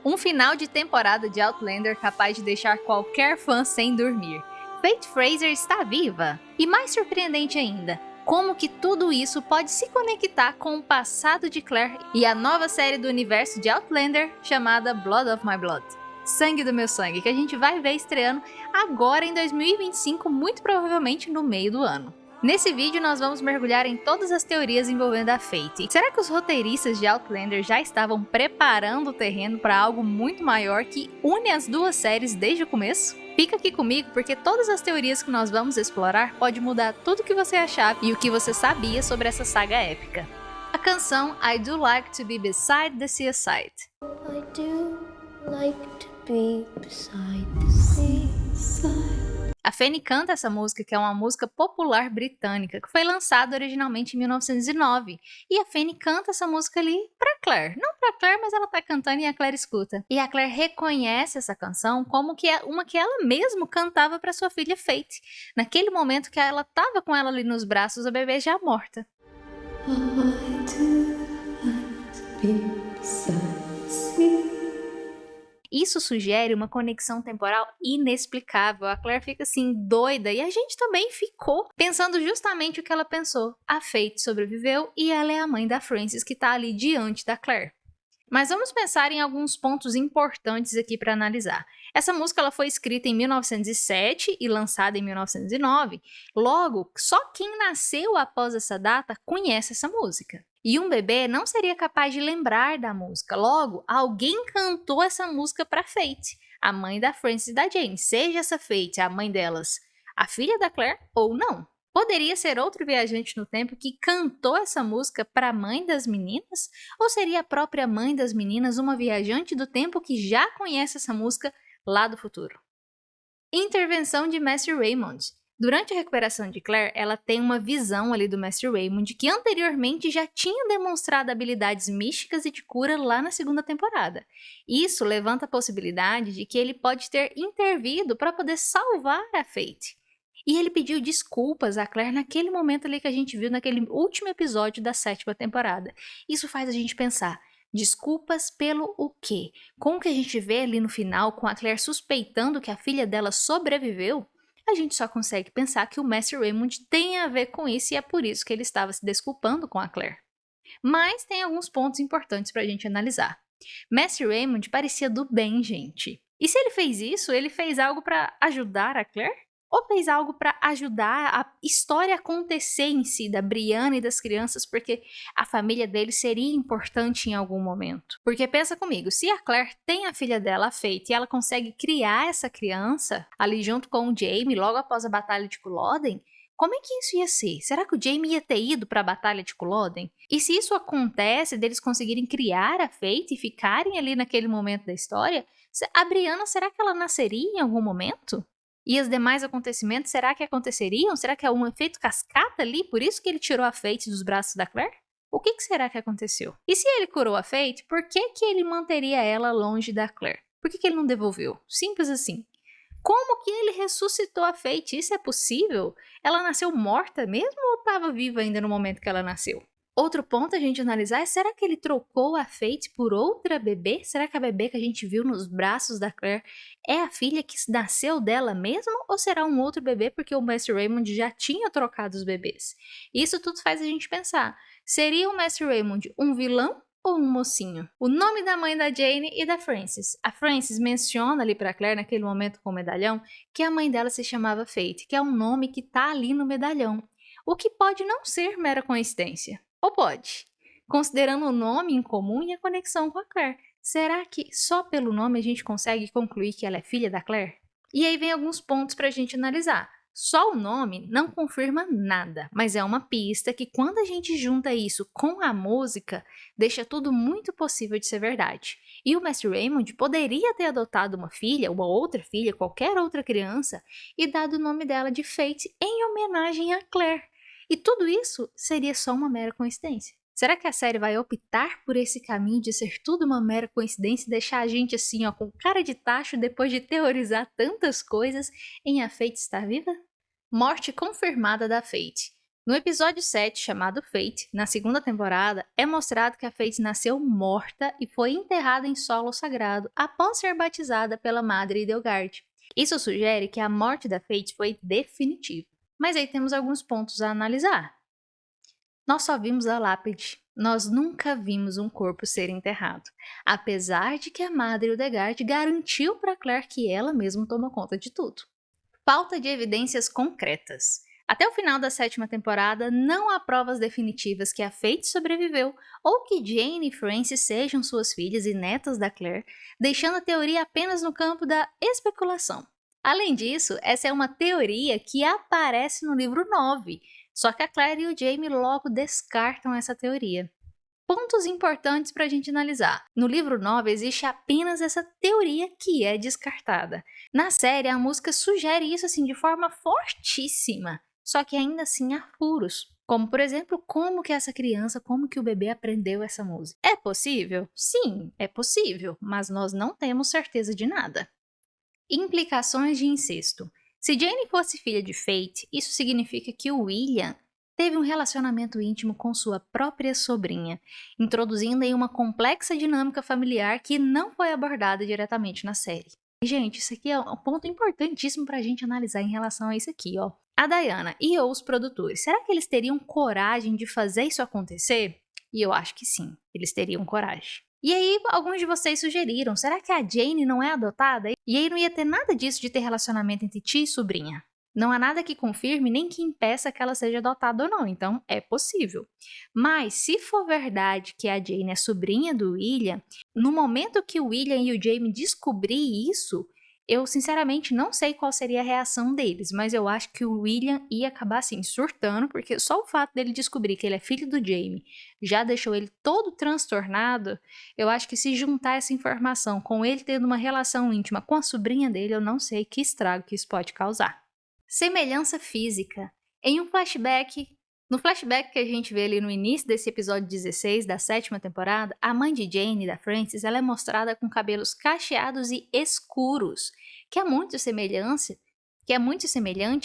Um final de temporada de Outlander capaz de deixar qualquer fã sem dormir. Fate Fraser está viva! E mais surpreendente ainda, como que tudo isso pode se conectar com o passado de Claire e a nova série do universo de Outlander chamada Blood of My Blood. Sangue do meu sangue, que a gente vai ver estreando agora em 2025, muito provavelmente no meio do ano. Nesse vídeo nós vamos mergulhar em todas as teorias envolvendo a Fate. Será que os roteiristas de Outlander já estavam preparando o terreno para algo muito maior que une as duas séries desde o começo? Fica aqui comigo porque todas as teorias que nós vamos explorar pode mudar tudo o que você achava e o que você sabia sobre essa saga épica. A canção I Do Like to Be Beside the Seaside. I do like to be beside the seaside. A Fanny canta essa música, que é uma música popular britânica, que foi lançada originalmente em 1909. E a Fanny canta essa música ali pra Claire. Não pra Claire, mas ela tá cantando e a Claire escuta. E a Claire reconhece essa canção como que é uma que ela mesma cantava pra sua filha Fate. Naquele momento que ela tava com ela ali nos braços, a bebê já morta. I do like to be beside the sea. Isso sugere uma conexão temporal inexplicável. A Claire fica assim doida e a gente também ficou pensando justamente o que ela pensou. A Fate sobreviveu e ela é a mãe da Frances que tá ali diante da Claire. Mas vamos pensar em alguns pontos importantes aqui para analisar. Essa música ela foi escrita em 1907 e lançada em 1909. Logo, só quem nasceu após essa data conhece essa música. E um bebê não seria capaz de lembrar da música. Logo, alguém cantou essa música para Fate, a mãe da Frances e da Jane. Seja essa Fate a mãe delas, a filha da Claire ou não. Poderia ser outro viajante no tempo que cantou essa música para a mãe das meninas? Ou seria a própria mãe das meninas uma viajante do tempo que já conhece essa música lá do futuro? Intervenção de Mestre Raymond. Durante a recuperação de Claire, ela tem uma visão ali do Mestre Raymond que anteriormente já tinha demonstrado habilidades místicas e de cura lá na segunda temporada. Isso levanta a possibilidade de que ele pode ter intervido para poder salvar a Fate. E ele pediu desculpas a Claire naquele momento ali que a gente viu naquele último episódio da 7ª temporada. Isso faz a gente pensar, desculpas pelo o quê? Com o que a gente vê ali no final, com a Claire suspeitando que a filha dela sobreviveu, a gente só consegue pensar que o Mestre Raymond tem a ver com isso e é por isso que ele estava se desculpando com a Claire. Mas tem alguns pontos importantes pra gente analisar. Mestre Raymond parecia do bem, gente. E se ele fez isso, ele fez algo para ajudar a Claire? Ou fez algo para ajudar a história a acontecer em si, da Brianna e das crianças, porque a família dele seria importante em algum momento? Porque pensa comigo, se a Claire tem a filha dela, a Fate, e ela consegue criar essa criança ali junto com o Jaime, logo após a Batalha de Culloden, como é que isso ia ser? Será que o Jaime ia ter ido para a Batalha de Culloden? E se isso acontece, deles conseguirem criar a Fate e ficarem ali naquele momento da história, a Brianna, será que ela nasceria em algum momento? E os demais acontecimentos, será que aconteceriam? Será que é um efeito cascata ali? Por isso que ele tirou a Fate dos braços da Claire? O que será que aconteceu? E se ele curou a Fate, por que ele manteria ela longe da Claire? Por que ele não devolveu? Simples assim. Como que ele ressuscitou a Fate? Isso é possível? Ela nasceu morta mesmo ou estava viva ainda no momento que ela nasceu? Outro ponto a gente analisar é, será que ele trocou a Fate por outra bebê? Será que a bebê que a gente viu nos braços da Claire é a filha que nasceu dela mesmo? Ou será um outro bebê porque o Mestre Raymond já tinha trocado os bebês? Isso tudo faz a gente pensar, seria o Mestre Raymond um vilão ou um mocinho? O nome da mãe da Jane e da Frances. A Frances menciona ali para Claire naquele momento com o medalhão que a mãe dela se chamava Fate, que é um nome que tá ali no medalhão. O que pode não ser mera coincidência. Ou pode, considerando o nome em comum e a conexão com a Claire. Será que só pelo nome a gente consegue concluir que ela é filha da Claire? E aí vem alguns pontos para a gente analisar. Só o nome não confirma nada, mas é uma pista que quando a gente junta isso com a música, deixa tudo muito possível de ser verdade. E o Mestre Raymond poderia ter adotado uma filha, uma outra filha, qualquer outra criança, e dado o nome dela de Fate em homenagem a Claire. E tudo isso seria só uma mera coincidência. Será que a série vai optar por esse caminho de ser tudo uma mera coincidência e deixar a gente assim, ó, com cara de tacho depois de teorizar tantas coisas em A Fate Estar Viva? Morte confirmada da Fate. No episódio 7, chamado Fate, na segunda temporada, é mostrado que a Fate nasceu morta e foi enterrada em solo sagrado após ser batizada pela Madre Edelgard. Isso sugere que a morte da Fate foi definitiva. Mas aí temos alguns pontos a analisar. Nós só vimos a lápide, nós nunca vimos um corpo ser enterrado, apesar de que a Madre Edelgard garantiu para Claire que ela mesma tomou conta de tudo. Falta de evidências concretas. Até o final da 7ª temporada, não há provas definitivas que a Fate sobreviveu ou que Jane e Frances sejam suas filhas e netas da Claire, deixando a teoria apenas no campo da especulação. Além disso, essa é uma teoria que aparece no livro 9, só que a Claire e o Jamie logo descartam essa teoria. Pontos importantes para a gente analisar. No livro 9 existe apenas essa teoria que é descartada. Na série, a música sugere isso assim de forma fortíssima. Só que ainda assim há furos, como por exemplo, como que o bebê aprendeu essa música. É possível? Sim, é possível, mas nós não temos certeza de nada. Implicações de incesto. Se Jane fosse filha de Fate, isso significa que o William teve um relacionamento íntimo com sua própria sobrinha, introduzindo aí uma complexa dinâmica familiar que não foi abordada diretamente na série. E, gente, isso aqui é um ponto importantíssimo para a gente analisar em relação a isso aqui, ó. A Diana e os produtores, será que eles teriam coragem de fazer isso acontecer? E eu acho que sim, eles teriam coragem. E aí, alguns de vocês sugeriram, será que a Jane não é adotada? E aí não ia ter nada disso de ter relacionamento entre tia e sobrinha. Não há nada que confirme nem que impeça que ela seja adotada ou não, então é possível. Mas se for verdade que a Jane é sobrinha do William, no momento que o William e o Jamie descobrir isso, eu sinceramente não sei qual seria a reação deles, mas eu acho que o William ia acabar assim surtando, porque só o fato dele descobrir que ele é filho do Jamie já deixou ele todo transtornado. Eu acho que se juntar essa informação com ele tendo uma relação íntima com a sobrinha dele, eu não sei que estrago que isso pode causar. Semelhança física. Em um flashback, no flashback que a gente vê ali no início desse episódio 16 da 7ª temporada, a mãe de Jane, da Frances, ela é mostrada com cabelos cacheados e escuros, que é muito semelhante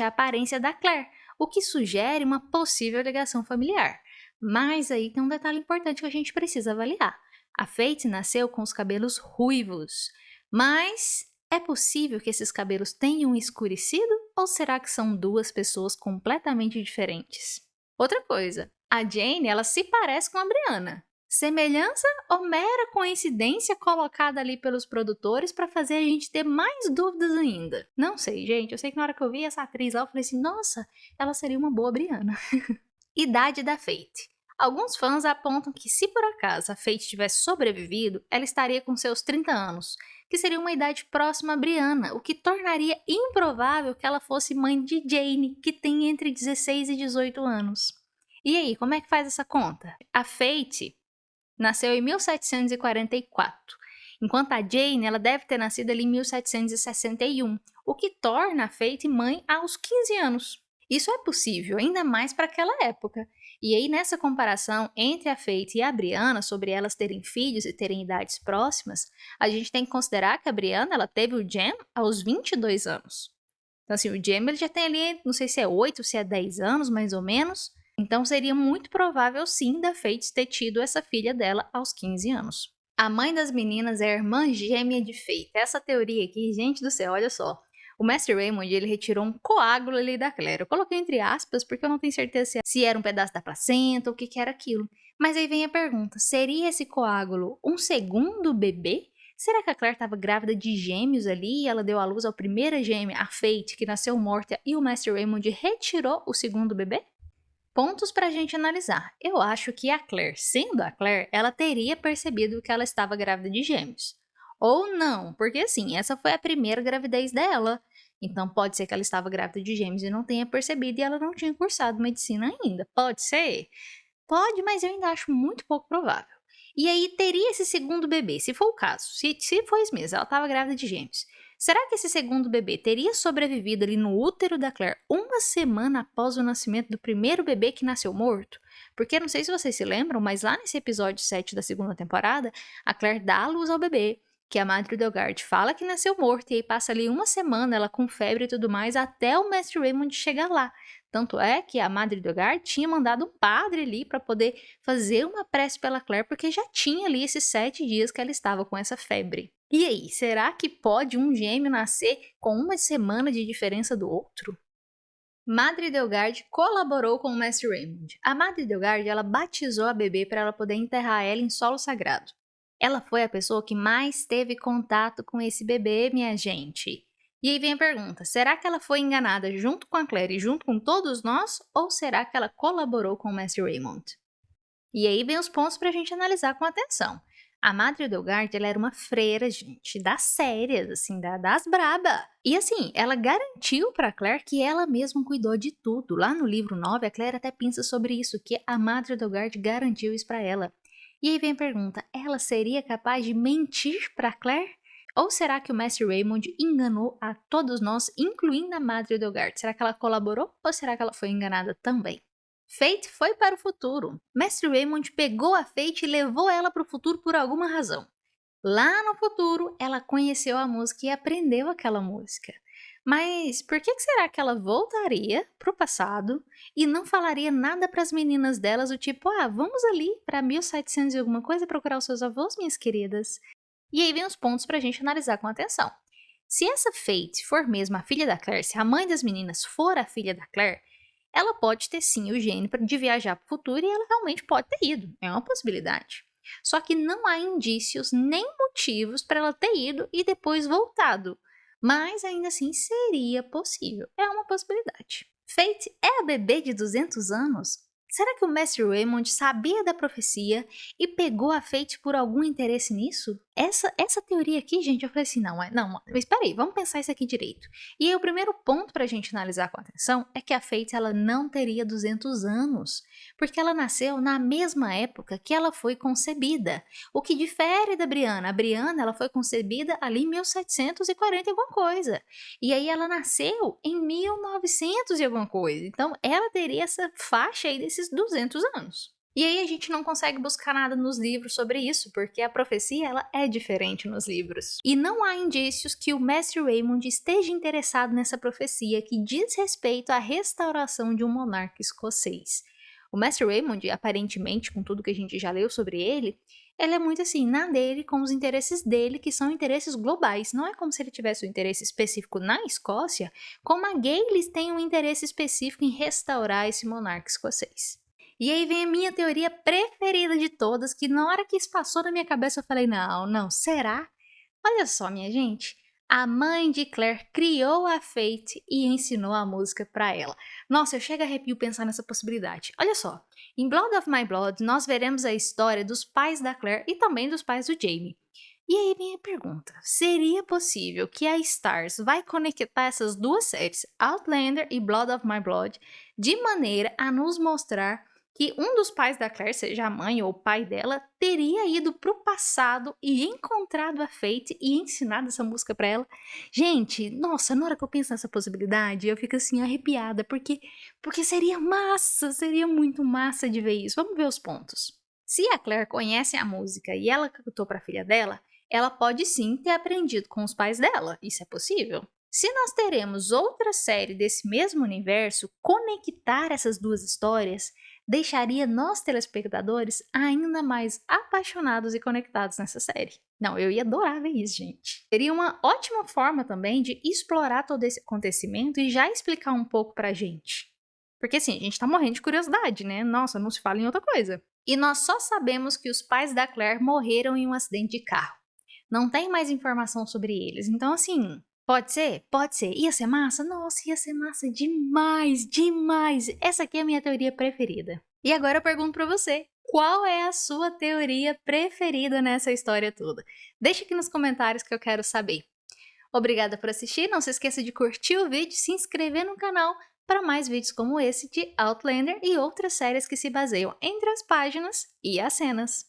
à aparência da Claire, o que sugere uma possível ligação familiar. Mas aí tem um detalhe importante que a gente precisa avaliar. A Fate nasceu com os cabelos ruivos, mas é possível que esses cabelos tenham escurecido ou será que são duas pessoas completamente diferentes? Outra coisa, a Jane, ela se parece com a Brianna. Semelhança ou mera coincidência colocada ali pelos produtores para fazer a gente ter mais dúvidas ainda? Não sei, gente. Eu sei que na hora que eu vi essa atriz lá, eu falei assim, nossa, ela seria uma boa Brianna. Idade da Fate. Alguns fãs apontam que se por acaso a Fate tivesse sobrevivido, ela estaria com seus 30 anos, que seria uma idade próxima a Brianna, o que tornaria improvável que ela fosse mãe de Jane, que tem entre 16 e 18 anos. E aí, como é que faz essa conta? A Fate nasceu em 1744, enquanto a Jane ela deve ter nascido ali em 1761, o que torna a Fate mãe aos 15 anos. Isso é possível, ainda mais para aquela época. E aí, nessa comparação entre a Fate e a Brianna, sobre elas terem filhos e terem idades próximas, a gente tem que considerar que a Brianna ela teve o Jem aos 22 anos. Então, assim, o Jem ele já tem ali, não sei se é 8 ou se é 10 anos, mais ou menos. Então, seria muito provável, sim, da Fate ter tido essa filha dela aos 15 anos. A mãe das meninas é a irmã gêmea de Fate. Essa teoria aqui, gente do céu, olha só. O Mestre Raymond, ele retirou um coágulo ali da Claire. Eu coloquei entre aspas porque eu não tenho certeza se era um pedaço da placenta ou o que era aquilo. Mas aí vem a pergunta, seria esse coágulo um segundo bebê? Será que a Claire estava grávida de gêmeos ali e ela deu à luz ao primeiro gêmeo, a Fate, que nasceu morta, e o Mestre Raymond retirou o segundo bebê? Pontos pra gente analisar. Eu acho que a Claire, sendo a Claire, ela teria percebido que ela estava grávida de gêmeos. Ou não, porque assim, essa foi a primeira gravidez dela. Então pode ser que ela estava grávida de gêmeos e não tenha percebido e ela não tinha cursado medicina ainda. Pode ser? Pode, mas eu ainda acho muito pouco provável. E aí teria esse segundo bebê, se for o caso. Se for isso mesmo, ela estava grávida de gêmeos. Será que esse segundo bebê teria sobrevivido ali no útero da Claire uma semana após o nascimento do primeiro bebê que nasceu morto? Porque não sei se vocês se lembram, mas lá nesse episódio 7 da segunda temporada, a Claire dá a luz ao bebê. que a Madre Delgard fala que nasceu morto e aí passa ali uma semana ela com febre e tudo mais até o Mestre Raymond chegar lá. Tanto é que a Madre Delgard tinha mandado um padre ali para poder fazer uma prece pela Claire porque já tinha ali esses 7 dias que ela estava com essa febre. E aí, será que pode um gêmeo nascer com uma semana de diferença do outro? Madre Delgard colaborou com o Mestre Raymond. A Madre Delgard ela batizou a bebê para ela poder enterrar ela em solo sagrado. Ela foi a pessoa que mais teve contato com esse bebê, minha gente. E aí vem a pergunta, será que ela foi enganada junto com a Claire e junto com todos nós? Ou será que ela colaborou com o Mestre Raymond? E aí vem os pontos para a gente analisar com atenção. A Madre Delgard, ela era uma freira, gente, das sérias, assim, das braba. E assim, ela garantiu para Claire que ela mesma cuidou de tudo. Lá no livro 9, a Claire até pensa sobre isso, que a Madre Delgard garantiu isso para ela. E aí vem a pergunta, ela seria capaz de mentir para Claire? Ou será que o Mestre Raymond enganou a todos nós, incluindo a Madre Delgard? Será que ela colaborou ou será que ela foi enganada também? Fate foi para o futuro. Mestre Raymond pegou a Fate e levou ela para o futuro por alguma razão. Lá no futuro, ela conheceu a música e aprendeu aquela música. Mas por que será que ela voltaria para o passado e não falaria nada para as meninas delas, do tipo, vamos ali para 1700 e alguma coisa procurar os seus avós, minhas queridas? E aí vem os pontos para a gente analisar com atenção. Se essa Fate for mesmo a filha da Claire, se a mãe das meninas for a filha da Claire, ela pode ter sim o gene de viajar para o futuro e ela realmente pode ter ido. É uma possibilidade. Só que não há indícios nem motivos para ela ter ido e depois voltado. Mas ainda assim seria possível. É uma possibilidade. Fate é a bebê de 200 anos? Será que o Mestre Raymond sabia da profecia e pegou a Fate por algum interesse nisso? Essa teoria aqui, gente, eu falei assim, não, mas espera aí, vamos pensar isso aqui direito. E aí o primeiro ponto pra gente analisar com atenção é que a Fate, ela não teria 200 anos, porque ela nasceu na mesma época que ela foi concebida, o que difere da Brianna. A Brianna, ela foi concebida ali em 1740 e alguma coisa, e aí ela nasceu em 1900 e alguma coisa, então ela teria essa faixa aí desses 200 anos. E aí a gente não consegue buscar nada nos livros sobre isso, porque a profecia ela é diferente nos livros. E não há indícios que o Mestre Raymond esteja interessado nessa profecia que diz respeito à restauração de um monarca escocês. O Mestre Raymond, aparentemente, com tudo que a gente já leu sobre ele é muito assim, na dele, com os interesses dele, que são interesses globais. Não é como se ele tivesse um interesse específico na Escócia, como a Gaylis tem um interesse específico em restaurar esse monarca escocês. E aí vem a minha teoria preferida de todas, que na hora que isso passou na minha cabeça eu falei, não, será? Olha só, minha gente, a mãe de Claire criou a Fate e ensinou a música pra ela. Nossa, eu chego a arrepio pensar nessa possibilidade. Olha só, em Blood of My Blood nós veremos a história dos pais da Claire e também dos pais do Jaime. E aí vem a pergunta, seria possível que a Starz vai conectar essas duas séries, Outlander e Blood of My Blood, de maneira a nos mostrar que um dos pais da Claire, seja a mãe ou o pai dela, teria ido pro passado e encontrado a Fate e ensinado essa música pra ela. Gente, nossa, na hora que eu penso nessa possibilidade, eu fico assim arrepiada, porque seria massa, seria muito massa de ver isso. Vamos ver os pontos. Se a Claire conhece a música e ela cantou pra filha dela, ela pode sim ter aprendido com os pais dela, isso é possível. Se nós teremos outra série desse mesmo universo, conectar essas duas histórias deixaria nós telespectadores ainda mais apaixonados e conectados nessa série. Não, eu ia adorar ver isso, gente. Seria uma ótima forma também de explorar todo esse acontecimento e já explicar um pouco pra gente. Porque assim, a gente tá morrendo de curiosidade, né? Nossa, não se fala em outra coisa. E nós só sabemos que os pais da Claire morreram em um acidente de carro. Não tem mais informação sobre eles, então assim... Pode ser? Pode ser. Ia ser massa? Nossa, ia ser massa demais, demais. Essa aqui é a minha teoria preferida. E agora eu pergunto pra você, qual é a sua teoria preferida nessa história toda? Deixa aqui nos comentários que eu quero saber. Obrigada por assistir, não se esqueça de curtir o vídeo e se inscrever no canal para mais vídeos como esse de Outlander e outras séries que se baseiam entre as páginas e as cenas.